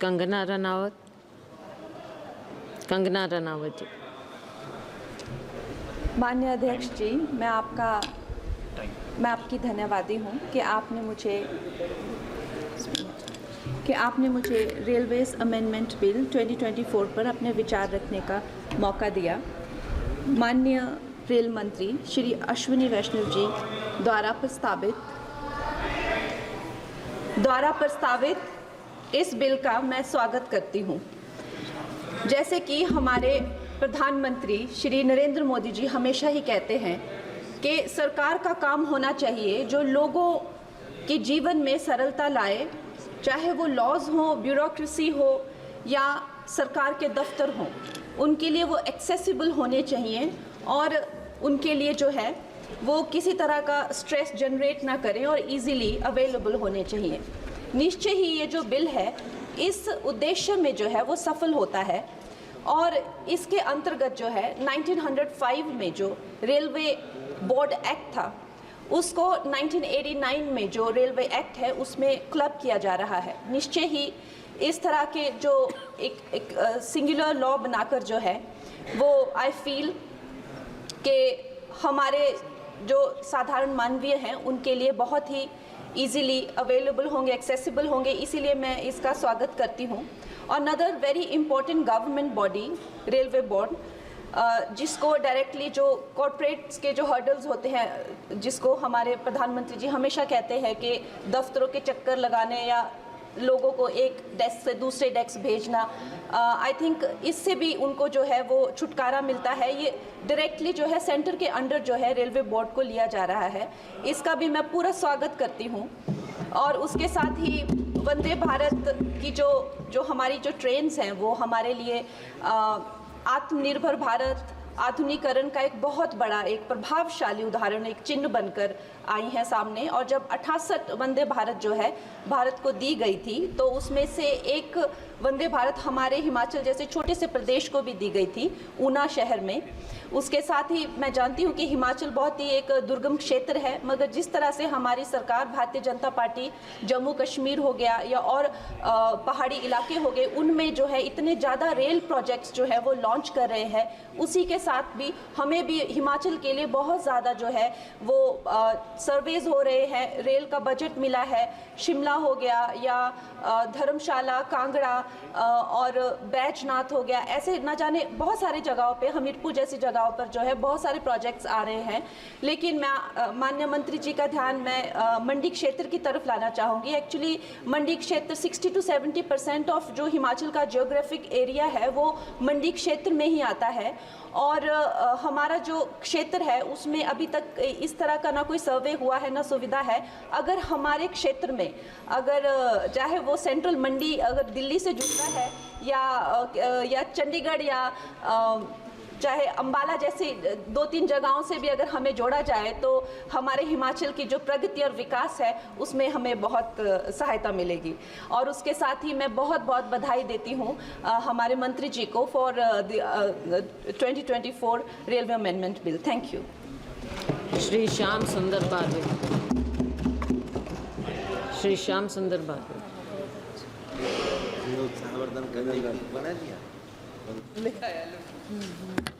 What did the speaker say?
कंगना रनावत जी। माननीय अध्यक्ष जी, मैं आपकी धन्यवादी हूँ कि आपने मुझे रेलवेज अमेंडमेंट बिल 2024 पर अपने विचार रखने का मौका दिया। माननीय रेल मंत्री श्री अश्विनी वैष्णव जी द्वारा प्रस्तावित इस बिल का मैं स्वागत करती हूँ। जैसे कि हमारे प्रधानमंत्री श्री नरेंद्र मोदी जी हमेशा ही कहते हैं कि सरकार का काम होना चाहिए जो लोगों के जीवन में सरलता लाए, चाहे वो लॉज हो, ब्यूरोक्रेसी हो या सरकार के दफ्तर हों, उनके लिए वो एक्सेसिबल होने चाहिए और उनके लिए जो है वो किसी तरह का स्ट्रेस जनरेट ना करें और इजीली अवेलेबल होने चाहिए। निश्चय ही ये जो बिल है इस उद्देश्य में जो है वो सफल होता है और इसके अंतर्गत जो है 1905 में जो रेलवे बोर्ड एक्ट था उसको 1989 में जो रेलवे एक्ट है उसमें क्लब किया जा रहा है। निश्चय ही इस तरह के जो एक सिंगुलर लॉ बनाकर जो है वो आई फील कि हमारे जो साधारण मानवीय हैं उनके लिए बहुत ही इजीली अवेलेबल होंगे, एक्सेसिबल होंगे, इसीलिए मैं इसका स्वागत करती हूँ। Another very important government body railway board, जिसको डायरेक्टली जो कॉर्पोरेट्स के जो हर्डल्स होते हैं, जिसको हमारे प्रधानमंत्री जी हमेशा कहते हैं कि दफ्तरों के चक्कर लगाने या लोगों को एक डेस्क से दूसरे डेस्क भेजना, आई थिंक इससे भी उनको जो है वो छुटकारा मिलता है। ये डायरेक्टली जो है सेंटर के अंडर जो है रेलवे बोर्ड को लिया जा रहा है, इसका भी मैं पूरा स्वागत करती हूँ। और उसके साथ ही वंदे भारत की जो हमारी जो ट्रेन्स हैं वो हमारे लिए आत्मनिर्भर भारत आधुनिकीकरण का एक बहुत बड़ा एक प्रभावशाली उदाहरण, एक चिन्ह बनकर आई है सामने। और जब 68 वंदे भारत जो है भारत को दी गई थी तो उसमें से एक वंदे भारत हमारे हिमाचल जैसे छोटे से प्रदेश को भी दी गई थी, ऊना शहर में। उसके साथ ही मैं जानती हूँ कि हिमाचल बहुत ही एक दुर्गम क्षेत्र है, मगर जिस तरह से हमारी सरकार भारतीय जनता पार्टी जम्मू कश्मीर हो गया या और पहाड़ी इलाके हो गए, उनमें जो है इतने ज़्यादा रेल प्रोजेक्ट्स जो है वो लॉन्च कर रहे हैं, उसी के साथ भी हमें भी हिमाचल के लिए बहुत ज़्यादा जो है वो सर्वेज हो रहे हैं, रेल का बजट मिला है। शिमला हो गया या धर्मशाला, कांगड़ा और बैजनाथ हो गया, ऐसे ना जाने बहुत सारी जगहों पे, हमीरपुर जैसी जगहों पर जो है बहुत सारे प्रोजेक्ट्स आ रहे हैं। लेकिन मैं माननीय मंत्री जी का ध्यान मैं मंडी क्षेत्र की तरफ लाना चाहूँगी। एक्चुअली मंडी क्षेत्र 60 to 70% ऑफ जो हिमाचल का जियोग्राफिक एरिया है वो मंडी क्षेत्र में ही आता है और हमारा जो क्षेत्र है उसमें अभी तक इस तरह का ना कोई सर्वे हुआ है ना सुविधा है। अगर हमारे क्षेत्र में अगर चाहे वो सेंट्रल मंडी अगर दिल्ली से जुड़ता है या चंडीगढ़ या चाहे अंबाला जैसी 2-3 जगहों से भी अगर हमें जोड़ा जाए तो हमारे हिमाचल की जो प्रगति और विकास है उसमें हमें बहुत सहायता मिलेगी। और उसके साथ ही मैं बहुत बहुत बधाई देती हूँ हमारे मंत्री जी को for 2024 railway amendment bill. Thank you. Shri Shyam सुंदर बहादुर। श्री श्याम सुंदर बहादुर। लिखा है।